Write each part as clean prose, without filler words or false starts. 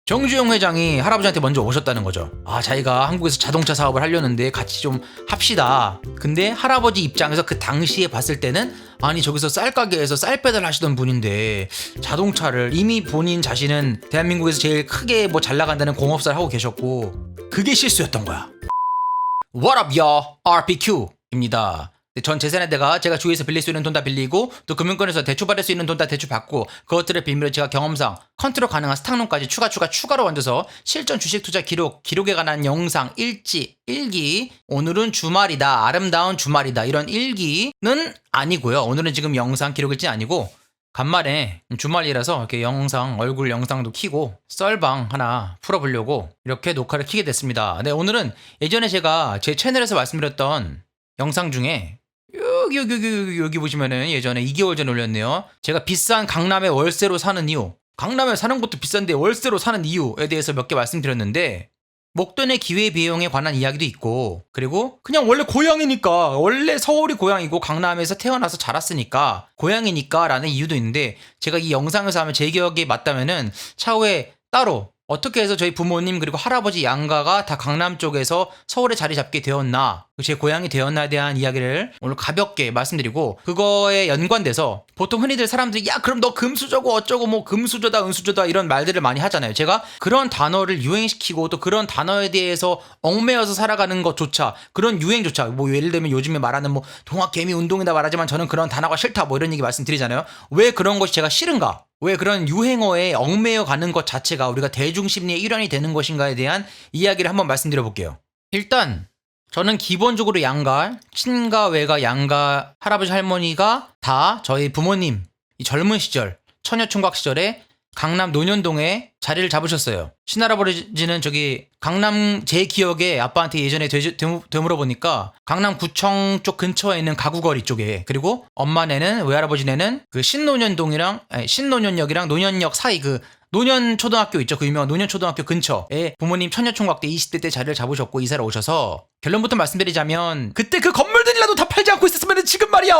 정주영 회장이 할아버지한테 먼저 오셨다는 거죠. 자기가 한국에서 자동차 사업을 하려는데 같이 좀 합시다. 근데 할아버지 입장에서 그 당시에 봤을 때는 아니 저기서 쌀가게에서 쌀 배달 하시던 분인데 자동차를 이미 본인 자신은 대한민국에서 제일 크게 뭐 잘 나간다는 공업사를 하고 계셨고 그게 실수였던 거야. What up, y'all? RPQ입니다. 전 재산에다가 제가 주위에서 빌릴 수 있는 돈 다 빌리고 또 금융권에서 대출 받을 수 있는 돈 다 대출 받고 그것들을 빌미로 제가 경험상 컨트롤 가능한 스탁론까지 추가로 얹어서 실전 주식 투자 기록에 관한 영상, 일기 오늘은 주말이다, 아름다운 주말이다 이런 일기는 아니고요. 오늘은 지금 영상 기록일지 아니고 간만에 주말이라서 이렇게 얼굴 영상도 켜고 썰방 하나 풀어보려고 이렇게 녹화를 켜게 됐습니다. 네, 오늘은 예전에 제가 제 채널에서 말씀드렸던 영상 중에 여기 보시면은 예전에 2개월 전에 올렸네요. 제가 비싼 강남에 월세로 사는 이유, 강남에 사는 것도 비싼데 월세로 사는 이유에 대해서 몇 개 말씀드렸는데 목돈의 기회비용에 관한 이야기도 있고 그리고 그냥 원래 고향이니까 원래 서울이 고향이고 강남에서 태어나서 자랐으니까 고향이니까 라는 이유도 있는데 제가 이 영상에서 하면 제 기억에 맞다면은 차후에 따로 어떻게 해서 저희 부모님 그리고 할아버지 양가가 다 강남 쪽에서 서울에 자리 잡게 되었나 제 고향이 되었나에 대한 이야기를 오늘 가볍게 말씀드리고 그거에 연관돼서 보통 흔히들 사람들이 야 그럼 너 금수저고 어쩌고 뭐 금수저다 은수저다 이런 말들을 많이 하잖아요. 제가 그런 단어를 유행시키고 또 그런 단어에 대해서 얽매여서 살아가는 것조차 그런 유행조차 뭐 예를 들면 요즘에 말하는 뭐 동학개미 운동이다 말하지만 저는 그런 단어가 싫다 뭐 이런 얘기 말씀드리잖아요. 왜 그런 것이 제가 싫은가? 왜 그런 유행어에 얽매여 가는 것 자체가 우리가 대중심리의 일환이 되는 것인가에 대한 이야기를 한번 말씀드려 볼게요. 일단 저는 기본적으로 양가, 친가, 외가, 양가, 할아버지, 할머니가 다 저희 부모님 이 젊은 시절, 처녀총각 시절에 강남 논현동에 자리를 잡으셨어요. 친할아버지는 저기 강남 제 기억에 아빠한테 예전에 되물어보니까 강남구청 쪽 근처에 있는 가구거리 쪽에 그리고 엄마네는 외할아버지네는 그 신논현역이랑 논현역 사이 그 논현초등학교 있죠. 그 유명한 논현초등학교 근처에 부모님 처녀총각 때 20대 때 자리를 잡으셨고 이사를 오셔서 결론부터 말씀드리자면 그때 그 건물들이라도 다 팔지 않고 있었으면 지금 말이야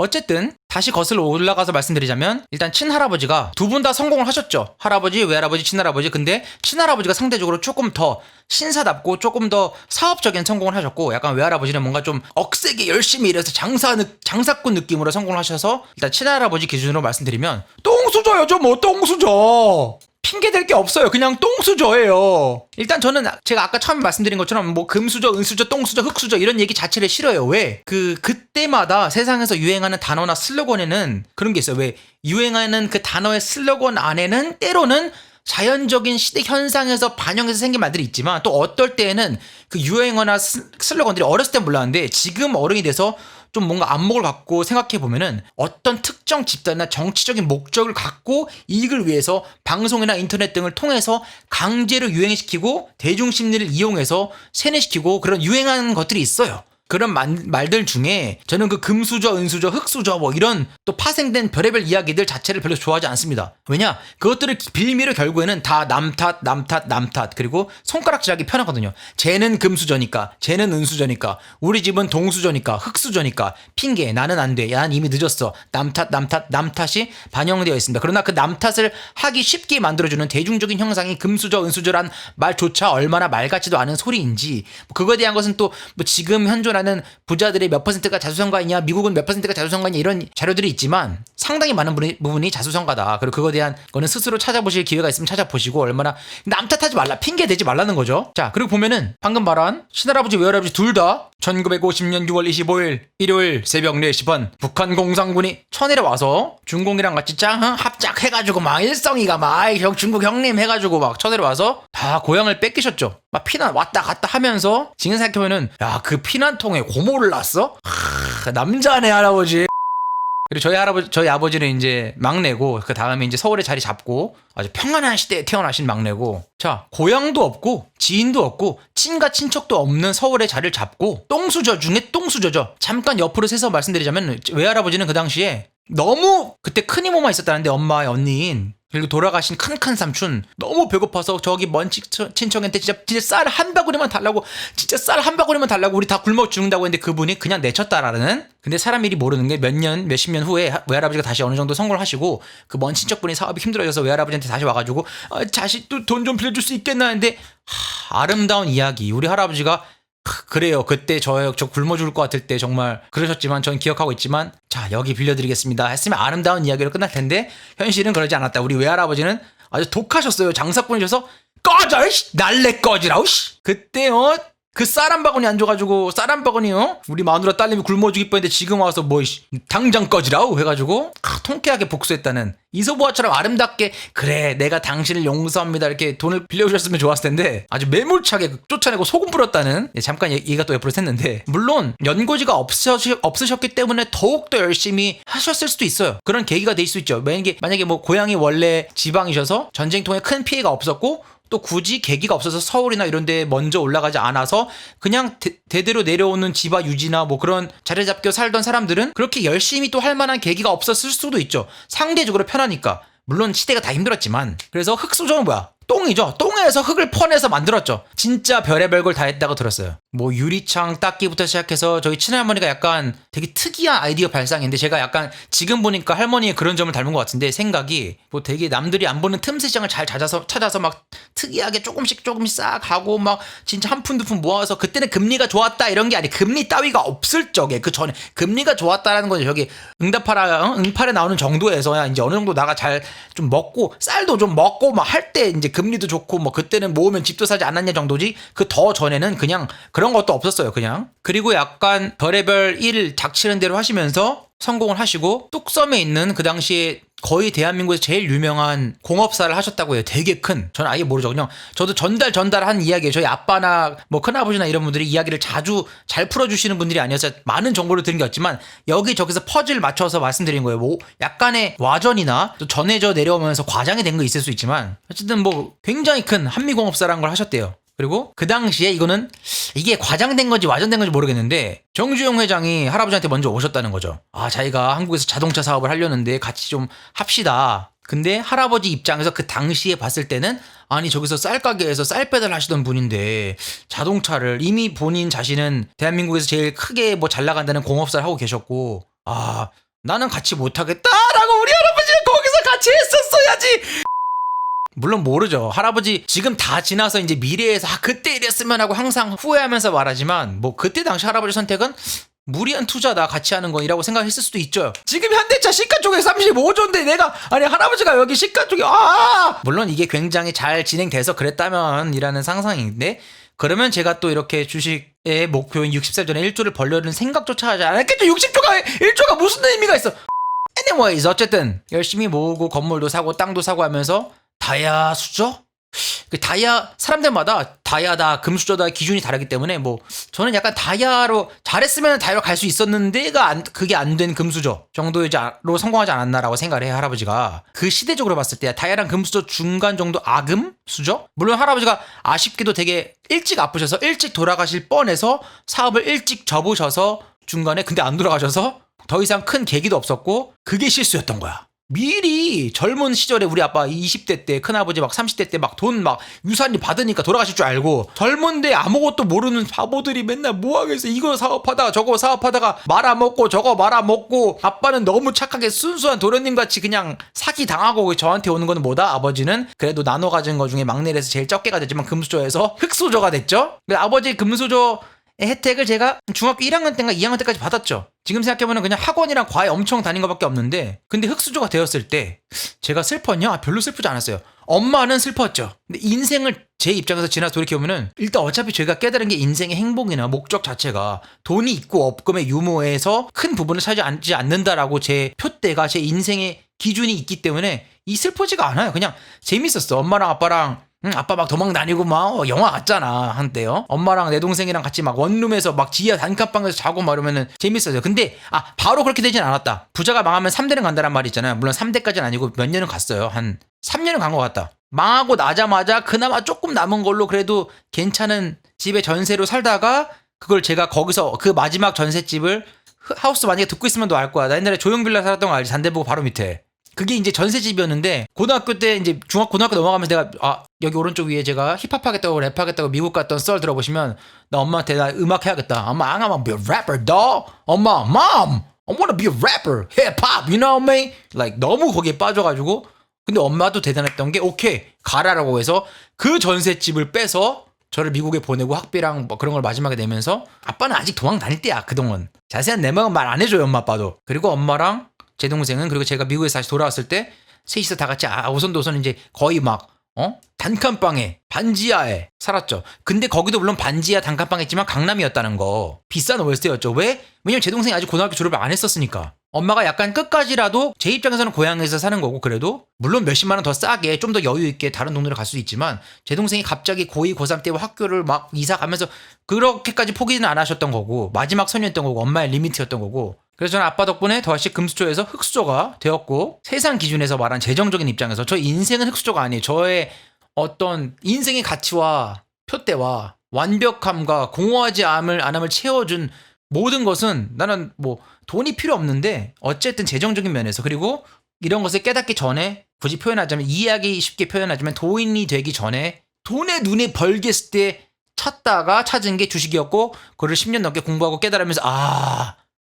어쨌든 다시 거슬러 올라가서 말씀드리자면 일단 친할아버지가 두 분 다 성공을 하셨죠. 할아버지, 외할아버지, 친할아버지. 근데 친할아버지가 상대적으로 조금 더 신사답고 조금 더 사업적인 성공을 하셨고 약간 외할아버지는 뭔가 좀 억세게 열심히 일해서 장사꾼 느낌으로 성공을 하셔서 일단 친할아버지 기준으로 말씀드리면 똥수저요. 뭐 똥수저. 핑계댈 게 없어요. 그냥 똥수저예요. 일단 저는 제가 아까 처음에 말씀드린 것처럼 뭐 금수저, 은수저, 똥수저, 흙수저 이런 얘기 자체를 싫어요. 왜? 그때마다 세상에서 유행하는 단어나 슬로건에는 그런 게 있어요. 왜? 유행하는 그 단어의 슬로건 안에는 때로는 자연적인 시대 현상에서 반영해서 생긴 말들이 있지만 또 어떨 때에는 그 유행어나 슬로건들이 어렸을 때 몰랐는데 지금 어른이 돼서 좀 뭔가 안목을 갖고 생각해 보면은 어떤 특정 집단이나 정치적인 목적을 갖고 이익을 위해서 방송이나 인터넷 등을 통해서 강제로 유행시키고 대중심리를 이용해서 세뇌시키고 그런 유행하는 것들이 있어요. 그런 말들 중에 저는 그 금수저, 은수저, 흙수저 뭐 이런 또 파생된 별의별 이야기들 자체를 별로 좋아하지 않습니다. 왜냐? 그것들을 빌미로 결국에는 다 남 탓 그리고 손가락질하기 편하거든요. 쟤는 금수저니까 쟤는 은수저니까 우리 집은 동수저니까 흙수저니까 핑계 나는 안 돼. 난 이미 늦었어. 남 탓이 반영되어 있습니다. 그러나 그 남 탓을 하기 쉽게 만들어주는 대중적인 형상이 금수저, 은수저란 말조차 얼마나 말 같지도 않은 소리인지 그거에 대한 것은 또 뭐 지금 현존하는 부자들의 몇 퍼센트가 자수성가이냐 미국은 몇 퍼센트가 자수성가이냐 이런 자료들이 있지만 상당히 많은 부분이 자수성가다. 그리고 그거에 대한 거는 스스로 찾아보실 기회가 있으면 찾아보시고 얼마나 남 탓하지 말라 핑계 대지 말라는 거죠. 자 그리고 보면은 방금 말한 친할아버지 외할아버지 둘 다 1950년 6월 25일 일요일 새벽 4시 반 북한 공산군이 천일에 와서 중공이랑 같이 합작해가지고 막 일성이가 막 중국 형님 해가지고 막 천일에 와서 다 고향을 뺏기셨죠. 막 피난 왔다 갔다 하면서 지금 생각해보면은 야 그 피난통에 고모를 낳았어? 남자네 할아버지. 그리고 저희 아버지는 이제 막내고 그 다음에 이제 서울에 자리 잡고 아주 평안한 시대에 태어나신 막내고 자 고향도 없고 지인도 없고 친가 친척도 없는 서울에 자리를 잡고 똥수저 중에 똥수저죠. 잠깐 옆으로 세서 말씀드리자면 외할아버지는 그 당시에 너무 그때 큰 이모만 있었다는데 엄마의 언니인 그리고 돌아가신 큰 삼촌 너무 배고파서 저기 먼 친척한테 진짜 쌀 한 바구니만 달라고, 진짜 쌀 한 바구니만 달라고 우리 다 굶어 죽는다고 했는데 그분이 그냥 내쳤다라는. 근데 사람 일이 모르는 게 몇십 년 후에 외할아버지가 다시 어느 정도 성공을 하시고 그 먼 친척분이 사업이 힘들어져서 외할아버지한테 다시 와가지고 자식도 돈 좀 빌려줄 수 있겠나 했는데 아름다운 이야기. 우리 할아버지가 그래요. 그때 저 굶어 죽을 것 같을 때 정말 그러셨지만 전 기억하고 있지만 자 여기 빌려드리겠습니다 했으면 아름다운 이야기로 끝날 텐데 현실은 그러지 않았다. 우리 외할아버지는 아주 독하셨어요. 장사꾼이셔서 꺼져! 날래 꺼지라우! 그때 그 쌀 한 바구니 안 줘가지고 쌀 한 바구니요? 우리 마누라 딸님이 굶어 죽일 뻔했는데 지금 와서 당장 꺼지라우 해가지고 통쾌하게 복수했다는 이소부화처럼 아름답게 그래 내가 당신을 용서합니다 이렇게 돈을 빌려주셨으면 좋았을 텐데 아주 매몰차게 쫓아내고 소금 뿌렸다는. 잠깐 얘기가 또 옆으로 샜는데 물론 연고지가 없으셨기 때문에 더욱더 열심히 하셨을 수도 있어요. 그런 계기가 될 수 있죠. 만약에 뭐 고향이 원래 지방이셔서 전쟁통에 큰 피해가 없었고 또 굳이 계기가 없어서 서울이나 이런 데 먼저 올라가지 않아서 그냥 대대로 내려오는 집안 유지나 뭐 그런 자리 잡고 살던 사람들은 그렇게 열심히 또 할 만한 계기가 없었을 수도 있죠. 상대적으로 편하니까. 물론 시대가 다 힘들었지만. 그래서 흙수저는 뭐야? 똥이죠. 똥에서 흙을 퍼내서 만들었죠. 진짜 별의별 걸 다 했다고 들었어요. 뭐 유리창 닦기부터 시작해서 저희 친할머니가 약간 되게 특이한 아이디어 발상인데 제가 약간 지금 보니까 할머니의 그런 점을 닮은 것 같은데 생각이 뭐 되게 남들이 안 보는 틈새 시장을 잘 찾아서 막 특이하게 조금씩 싹 하고 막 진짜 한 푼 두 푼 모아서 그때는 금리가 좋았다 이런 게 아니 금리 따위가 없을 적에 그 전에 금리가 좋았다라는 건 저기 응팔에 나오는 정도에서야 이제 어느 정도 나가 잘 좀 먹고 쌀도 좀 먹고 막 할 때 이제 금리도 좋고 뭐 그때는 모으면 집도 사지 않았냐 정도지 그 더 전에는 그냥 그런 것도 없었어요 그냥. 그리고 약간 별의별 일 닥치는 대로 하시면서 성공을 하시고 뚝섬에 있는 그 당시에 거의 대한민국에서 제일 유명한 공업사를 하셨다고 해요. 되게 큰. 저는 아예 모르죠. 그냥 저도 전달한 이야기예요. 저희 아빠나 뭐 큰아버지나 이런 분들이 이야기를 자주 잘 풀어주시는 분들이 아니어서 많은 정보를 들은 게 없지만 여기저기서 퍼즐 맞춰서 말씀드린 거예요. 뭐 약간의 와전이나 또 전해져 내려오면서 과장이 된 거 있을 수 있지만 어쨌든 뭐 굉장히 큰 한미공업사라는 걸 하셨대요. 그리고 그 당시에 이거는 이게 과장된 건지 와전된 건지 모르겠는데 정주영 회장이 할아버지한테 먼저 오셨다는 거죠. 자기가 한국에서 자동차 사업을 하려는데 같이 좀 합시다. 근데 할아버지 입장에서 그 당시에 봤을 때는 아니 저기서 쌀가게에서 쌀 배달 하시던 분인데 자동차를 이미 본인 자신은 대한민국에서 제일 크게 뭐 잘 나간다는 공업사를 하고 계셨고 나는 같이 못하겠다라고 우리 할아버지는 거기서 같이 했었어야지. 물론 모르죠. 할아버지 지금 다 지나서 이제 미래에서 그때 이랬으면 하고 항상 후회하면서 말하지만 뭐 그때 당시 할아버지 선택은 무리한 투자다 같이 하는 건이라고 생각했을 수도 있죠. 지금 현대차 시가 쪽에 35조인데 내가 할아버지가 여기 시가 쪽에 물론 이게 굉장히 잘 진행돼서 그랬다면 이라는 상상인데 그러면 제가 또 이렇게 주식의 목표인 60살 전에 1조를 벌려는 생각조차 하지 않았겠죠. 1조가 무슨 의미가 있어. anyways 어쨌든 열심히 모으고 건물도 사고 땅도 사고 하면서 다이아 수저? 사람들마다 다이아다 금수저다 기준이 다르기 때문에 뭐 저는 약간 다이아로 잘했으면 다이아로 갈 수 있었는데 그게 안 된 금수저 정도로 성공하지 않았나라고 생각을 해요. 할아버지가 그 시대적으로 봤을 때 다이아랑 금수저 중간 정도 아금 수저? 물론 할아버지가 아쉽게도 되게 일찍 아프셔서 일찍 돌아가실 뻔해서 사업을 일찍 접으셔서 중간에 근데 안 돌아가셔서 더 이상 큰 계기도 없었고 그게 실수였던 거야. 미리 젊은 시절에 우리 아빠 20대 때 큰아버지 막 30대 때 막 돈 막 유산이 받으니까 돌아가실 줄 알고 젊은데 아무것도 모르는 바보들이 맨날 뭐하겠어 이거 사업하다가 저거 사업하다가 말아먹고 저거 말아먹고 아빠는 너무 착하게 순수한 도련님같이 그냥 사기 당하고 저한테 오는 거는 뭐다? 아버지는 그래도 나눠 가진 거 중에 막내라서 제일 적게가 됐지만 금수저에서 흑수저가 됐죠. 아버지 금수저 혜택을 제가 중학교 1학년 때인가 2학년 때까지 받았죠. 지금 생각해보면 그냥 학원이랑 과외 엄청 다닌 것밖에 없는데 근데 흑수저가 되었을 때 제가 슬펐냐? 별로 슬프지 않았어요. 엄마는 슬펐죠. 근데 인생을 제 입장에서 지나서 돌이켜보면 일단 어차피 저희가 깨달은 게 인생의 행복이나 목적 자체가 돈이 있고 없금의 유무에서 큰 부분을 차지하지 않는다라고 제 표대가 제 인생의 기준이 있기 때문에 이 슬프지가 않아요. 그냥 재밌었어. 엄마랑 아빠랑 아빠 막 도망 다니고 막 영화 같잖아 한때요. 엄마랑 내 동생이랑 같이 막 원룸에서 막 지하 단칸방에서 자고 막 이러면은 재밌어요. 근데 바로 그렇게 되진 않았다. 부자가 망하면 3대는 간다는 말이 있잖아요. 물론 3대까지는 아니고 몇 년은 갔어요. 한 3년은 간 것 같다. 망하고 나자마자 그나마 조금 남은 걸로 그래도 괜찮은 집에 전세로 살다가 그걸 제가 거기서 그 마지막 전셋집을 하우스 만약에 듣고 있으면 너 알 거야. 나 옛날에 조용빌라 살았던 거 알지? 잔대보고 바로 밑에. 그게 이제 전셋집이었는데 고등학교 때 이제 고등학교 넘어가면서 내가 여기 오른쪽 위에 제가 힙합 하겠다고 랩하겠다고 미국 갔던 썰 들어보시면 나 엄마한테 나 음악 해야겠다. 엄마 I wanna be a rapper, dog. 엄마, mom, I wanna be a rapper, hip hop, you know me? Like 너무 거기에 빠져가지고 근데 엄마도 대단했던 게 오케이 가라라고 해서 그 전셋집을 빼서 저를 미국에 보내고 학비랑 뭐 그런 걸 마지막에 내면서 아빠는 아직 도망 다닐 때야 그동안 자세한 내 마음 말 안 해줘요 엄마 아빠도. 그리고 엄마랑 제 동생은 그리고 제가 미국에서 다시 돌아왔을 때 셋이서 다 같이 오손도손 이제 거의 막 단칸방에 반지하에 살았죠. 근데 거기도 물론 반지하 단칸방이었지만 강남이었다는 거 비싼 월세였죠. 왜? 왜냐면 제 동생이 아직 고등학교 졸업을 안 했었으니까. 엄마가 약간 끝까지라도 제 입장에서는 고향에서 사는 거고 그래도 물론 몇십만 원 더 싸게 좀 더 여유 있게 다른 동네로 갈 수 있지만 제 동생이 갑자기 고2 고3 때 학교를 막 이사 가면서 그렇게까지 포기는 안 하셨던 거고 마지막 선이었던 거고 엄마의 리미트였던 거고 그래서 저는 아빠 덕분에 더하시 금수저에서 흑수저가 되었고 세상 기준에서 말한 재정적인 입장에서 저 인생은 흑수저가 아니에요. 저의 어떤 인생의 가치와 표대와 완벽함과 공허하지 않음을 채워준 모든 것은 나는 뭐 돈이 필요 없는데 어쨌든 재정적인 면에서 그리고 이런 것을 깨닫기 전에 굳이 표현하자면 이해하기 쉽게 표현하자면 도인이 되기 전에 돈의 눈에 벌겠을 때 찾은 게 주식이었고 그걸 10년 넘게 공부하고 깨달으면서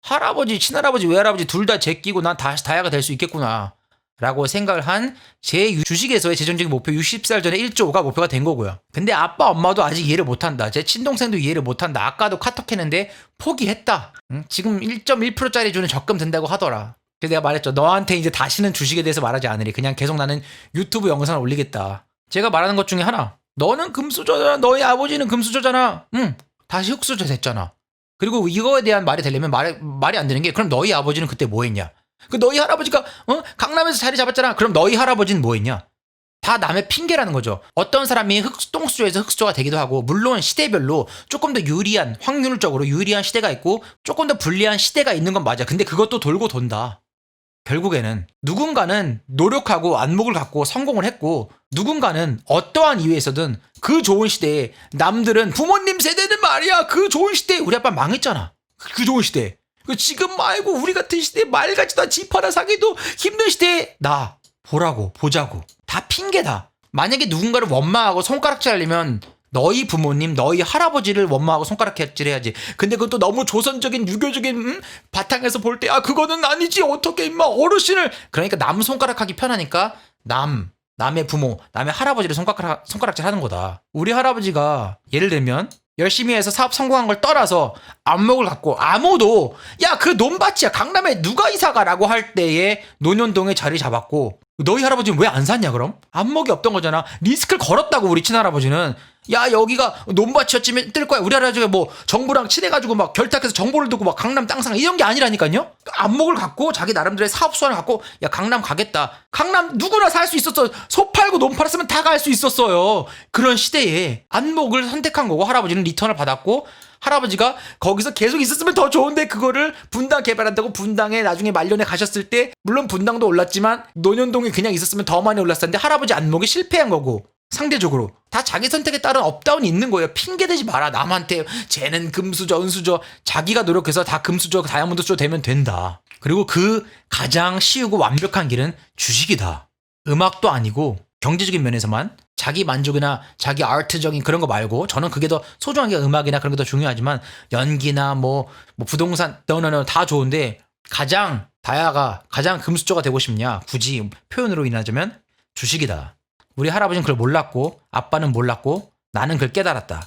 할아버지 친할아버지 외할아버지 둘 다 제끼고 난 다시 다야가 될 수 있겠구나 라고 생각을 한 제 주식에서의 재정적인 목표 60살 전에 1조가 목표가 된 거고요. 근데 아빠 엄마도 아직 이해를 못한다. 제 친동생도 이해를 못한다. 아까도 카톡 했는데 포기했다. 지금 1.1%짜리 주는 적금 든다고 하더라. 그래서 내가 말했죠. 너한테 이제 다시는 주식에 대해서 말하지 않으리. 그냥 계속 나는 유튜브 영상을 올리겠다. 제가 말하는 것 중에 하나. 너는 금수저잖아. 너희 아버지는 금수저잖아. 다시 흑수저 됐잖아. 그리고 이거에 대한 말이 되려면 말이 안 되는 게 그럼 너희 아버지는 그때 뭐 했냐? 그 너희 할아버지가 강남에서 자리 잡았잖아. 그럼 너희 할아버지는 뭐 했냐? 다 남의 핑계라는 거죠. 어떤 사람이 똥수저에서 흑수저가 되기도 하고 물론 시대별로 조금 더 유리한 확률적으로 유리한 시대가 있고 조금 더 불리한 시대가 있는 건 맞아. 근데 그것도 돌고 돈다. 결국에는 누군가는 노력하고 안목을 갖고 성공을 했고 누군가는 어떠한 이유에서든 그 좋은 시대에 남들은 부모님 세대는 말이야 그 좋은 시대에 우리 아빠 망했잖아. 그 좋은 시대에 지금 말고 우리 같은 시대에 말 같지도 않은 집 하나 사기도 힘든 시대에 나 보자고 다 핑계다. 만약에 누군가를 원망하고 손가락질 하려면 너희 부모님 너희 할아버지를 원망하고 손가락질 해야지. 근데 그것도 너무 조선적인 유교적인 바탕에서 볼 때 그거는 아니지 어떻게 임마 어르신을 그러니까 남 손가락하기 편하니까 남의 부모 남의 할아버지를 손가락질 하는 거다. 우리 할아버지가 예를 들면 열심히 해서 사업 성공한 걸 떠나서 안목을 갖고 아무도 그 논밭이야 강남에 누가 이사가라고 할 때에 논현동에 자리 잡았고 너희 할아버지는 왜 안 샀냐 그럼? 안목이 없던 거잖아. 리스크를 걸었다고 우리 친할아버지는. 여기가 논밭이었지만 뜰 거야. 우리 할아버지가 뭐 정부랑 친해가지고 막 결탁해서 정보를 두고 막 강남 땅 사 이런 게 아니라니까요. 안목을 갖고 자기 나름대로의 사업 수완을 갖고 강남 가겠다. 강남 누구나 살 수 있었어. 소 팔고 논 팔았으면 다 갈 수 있었어요. 그런 시대에 안목을 선택한 거고 할아버지는 리턴을 받았고 할아버지가 거기서 계속 있었으면 더 좋은데 그거를 분당 개발한다고 분당에 나중에 말년에 가셨을 때 물론 분당도 올랐지만 논현동에 그냥 있었으면 더 많이 올랐을 텐데 할아버지 안목이 실패한 거고 상대적으로 다 자기 선택에 따른 업다운이 있는 거예요. 핑계대지 마라. 남한테 쟤는 금수저 은수저 자기가 노력해서 다 금수저 다이아몬드 수저 되면 된다. 그리고 그 가장 쉬우고 완벽한 길은 주식이다. 음악도 아니고 경제적인 면에서만 자기 만족이나 자기 아트적인 그런 거 말고 저는 그게 더 소중한 게 음악이나 그런 게 더 중요하지만 연기나 뭐 부동산 다 좋은데 가장 가장 금수저가 되고 싶냐 굳이 표현으로 인하자면 주식이다. 우리 할아버지는 그걸 몰랐고 아빠는 몰랐고 나는 그걸 깨달았다.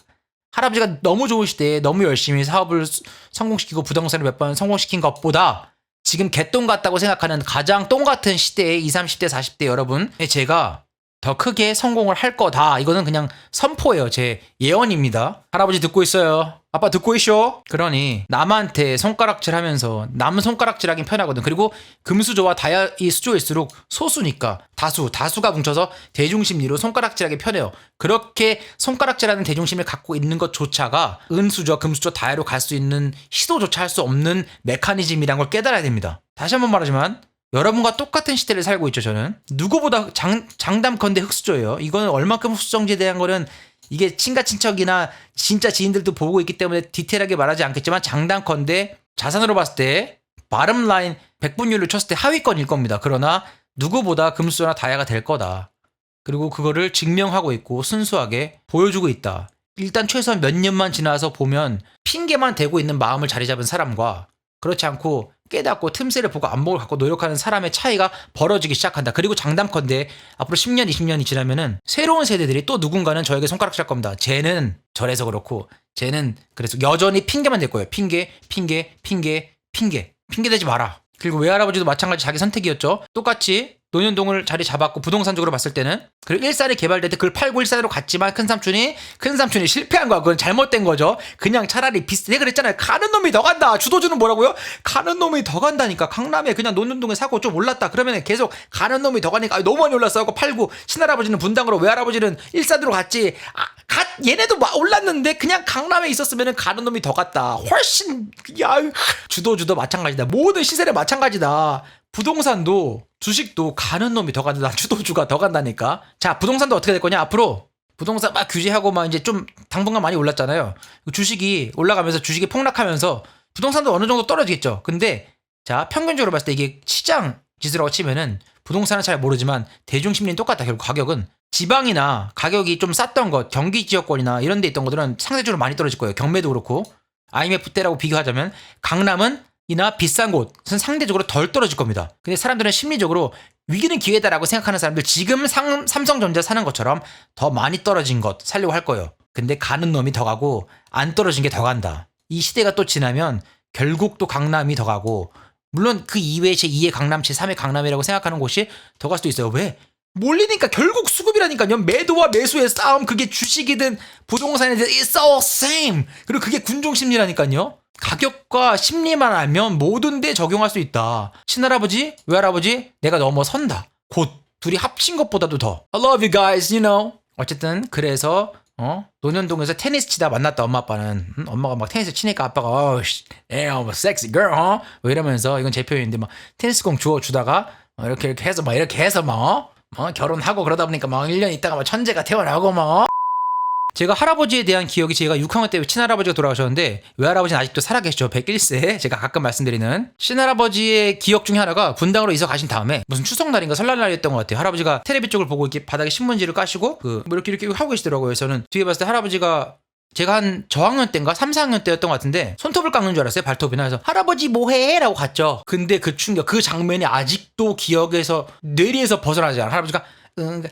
할아버지가 너무 좋은 시대에 너무 열심히 사업을 성공시키고 부동산을 몇 번 성공시킨 것보다 지금 개똥 같다고 생각하는 가장 똥 같은 시대의 20, 30대 40대 여러분 제가 더 크게 성공을 할 거다. 이거는 그냥 선포예요. 제 예언입니다. 할아버지 듣고 있어요. 아빠 듣고 있쇼. 그러니 남한테 손가락질하면서 남 손가락질하긴 편하거든. 그리고 금수저와 이 수저일수록 소수니까 다수가 뭉쳐서 대중심리로 손가락질하기 편해요. 그렇게 손가락질하는 대중심을 갖고 있는 것조차가 은수저, 금수저, 다야로 갈 수 있는 시도조차 할 수 없는 메커니즘이란 걸 깨달아야 됩니다. 다시 한번 말하지만 여러분과 똑같은 시대를 살고 있죠. 저는 누구보다 장담컨대 흑수저예요. 이거는 얼만큼 흑수저인지에 대한 거는 이게 친가 친척이나 진짜 지인들도 보고 있기 때문에 디테일하게 말하지 않겠지만 장담컨대 자산으로 봤을 때 바름 라인 100분율로 쳤을 때 하위권일 겁니다. 그러나 누구보다 금수저나 다이아가 될 거다. 그리고 그거를 증명하고 있고 순수하게 보여주고 있다. 일단 최소한 몇 년만 지나서 보면 핑계만 대고 있는 마음을 자리 잡은 사람과 그렇지 않고 깨닫고 틈새를 보고 안목을 갖고 노력하는 사람의 차이가 벌어지기 시작한다. 그리고 장담컨대 앞으로 10년, 20년이 지나면은 새로운 세대들이 또 누군가는 저에게 손가락질 할 겁니다. 쟤는 저래서 그렇고 쟤는 그래서 여전히 핑계만 댈 거예요. 핑계 대지 마라. 그리고 외할아버지도 마찬가지 자기 선택이었죠. 똑같이 논현동을 자리 잡았고 부동산적으로 봤을 때는 그리고 일산이 개발될 때 그걸 팔고 일산으로 갔지만 큰삼촌이 실패한 거야. 그건 잘못된 거죠. 그냥 차라리 내가 그랬잖아요. 가는 놈이 더 간다. 주도주는 뭐라고요? 가는 놈이 더 간다니까. 강남에 그냥 논현동에 사고 좀 올랐다. 그러면 계속 가는 놈이 더 가니까 너무 많이 올랐어 하고 팔고 친할아버지는 분당으로 외할아버지는 일산으로 갔지. 얘네도 올랐는데 그냥 강남에 있었으면 가는 놈이 더 갔다. 훨씬 주도주도 마찬가지다. 모든 시세는 마찬가지다. 부동산도 주식도 가는 놈이 더 간다. 주도주가 더 간다니까. 자, 부동산도 어떻게 될 거냐? 앞으로 부동산 막 규제하고 막 이제 좀 당분간 많이 올랐잖아요. 주식이 올라가면서 주식이 폭락하면서 부동산도 어느 정도 떨어지겠죠. 근데 자, 평균적으로 봤을 때 이게 시장 지수라고 치면은 부동산은 잘 모르지만 대중 심리는 똑같다. 결국 가격은 지방이나 가격이 좀 쌌던 것, 경기 지역권이나 이런 데 있던 것들은 상대적으로 많이 떨어질 거예요. 경매도 그렇고. IMF 때라고 비교하자면 강남은 이나 비싼 곳은 상대적으로 덜 떨어질 겁니다. 근데 사람들은 심리적으로 위기는 기회다라고 생각하는 사람들 지금 삼성전자 사는 것처럼 더 많이 떨어진 것 살려고 할 거예요. 근데 가는 놈이 더 가고 안 떨어진 게 더 간다. 이 시대가 또 지나면 결국 또 강남이 더 가고 물론 그 이외에 제2의 강남, 제3의 강남이라고 생각하는 곳이 더 갈 수도 있어요. 왜? 몰리니까 결국 수급이라니까요. 매도와 매수의 싸움 그게 주식이든 부동산이든 it's all same. 그리고 그게 군중 심리라니까요. 가격과 심리만 알면 모든 데 적용할 수 있다. 친할아버지, 외할아버지 내가 넘어선다. 곧 둘이 합친 것보다도 더. I love you guys, you know. 어쨌든 그래서 논현동에서 테니스 치다 만났다. 엄마 아빠는 엄마가 막 테니스 치니까 아빠가 damn sexy girl 뭐 이러면서 이건 제 표현인데 막 테니스공 주다가 이렇게 해서 막 결혼하고 그러다 보니까 막 1년 있다가 막 천재가 태어나고 막 제가 할아버지에 대한 기억이 제가 6학년 때 친할아버지가 돌아가셨는데 외할아버지는 아직도 살아계시죠. 101세. 제가 가끔 말씀드리는 친할아버지의 기억 중에 하나가 분당으로 이사 가신 다음에 무슨 추석날인가 설날날이었던 것 같아요. 할아버지가 텔레비 쪽을 보고 이렇게 바닥에 신문지를 까시고 뭐 이렇게 하고 계시더라고요. 저는 뒤에 봤을 때 할아버지가 제가 한 저학년 때인가 3, 4학년 때였던 것 같은데 손톱을 깎는 줄 알았어요. 발톱이나. 그래서 할아버지 뭐해? 라고 갔죠. 근데 그 충격, 그 장면이 아직도 기억에서 뇌리에서 벗어나지 않아. 할아버지가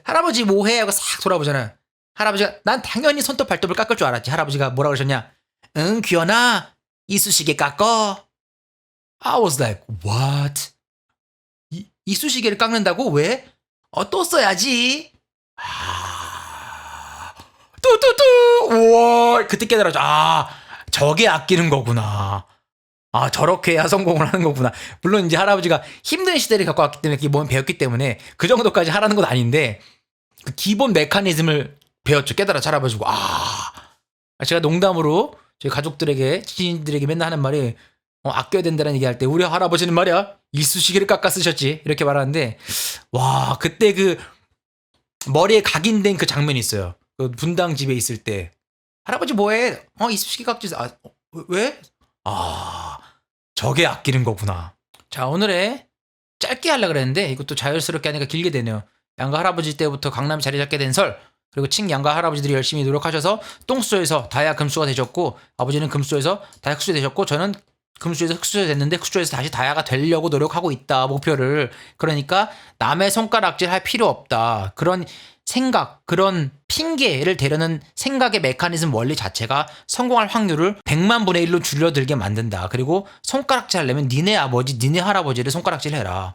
할아버지 뭐해? 하고 싹 돌아보잖아요. 할아버지가 난 당연히 손톱 발톱을 깎을 줄 알았지. 할아버지가 뭐라 그러셨냐? 귀여나 이쑤시개 깎어. I was like what? 이쑤시개를 깎는다고? 왜? 또 써야지. 뚜뚜뚜. 우와, 그때 깨달았죠. 저게 아끼는 거구나. 저렇게 해야 성공을 하는 거구나. 물론 이제 할아버지가 힘든 시대를 겪고 왔기 때문에 기본 배웠기 때문에 그 정도까지 하라는 건 아닌데 그 기본 메커니즘을 배웠죠. 깨달아 할아버지고. 제가 농담으로 저희 가족들에게 지인들에게 맨날 하는 말이 아껴야 된다는 얘기할 때 우리 할아버지는 말이야 이쑤시개를 깎아 쓰셨지 이렇게 말하는데 와 그때 그 머리에 각인된 그 장면이 있어요. 그 분당 집에 있을 때 할아버지 뭐해? 이쑤시개 깎지. 왜? 저게 아끼는 거구나. 자 오늘의 짧게 하려고 그랬는데 이것도 자연스럽게 하니까 길게 되네요. 양가 할아버지 때부터 강남에 자리 잡게 된 설 그리고 친양가 할아버지들이 열심히 노력하셔서 똥수저에서 다이아 금수저가 되셨고 아버지는 금수저에서 다이아 흑수저 되셨고 저는 금수저에서 흑수저 됐는데 흑수저에서 다시 다이아가 되려고 노력하고 있다. 목표를. 그러니까 남의 손가락질 할 필요 없다. 그런 생각, 그런 핑계를 대려는 생각의 메커니즘 원리 자체가 성공할 확률을 100만 분의 1로 줄여들게 만든다. 그리고 손가락질 하려면 니네 아버지, 니네 할아버지를 손가락질 해라.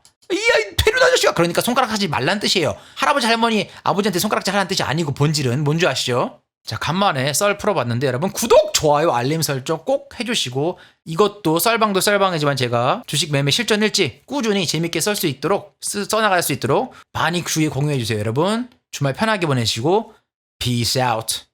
퇴륜 아저씨가 그러니까 손가락 하지 말란 뜻이에요. 할아버지 할머니 아버지한테 손가락질 하라는 뜻이 아니고 본질은 뭔지 아시죠? 자 간만에 썰 풀어봤는데 여러분 구독, 좋아요, 알림 설정 꼭 해주시고 이것도 썰방도 썰방이지만 제가 주식 매매 실전 일지 꾸준히 재밌게 쓸 수 있도록 써나갈 수 있도록 많이 주위에 공유해주세요. 여러분 주말 편하게 보내시고 Peace out.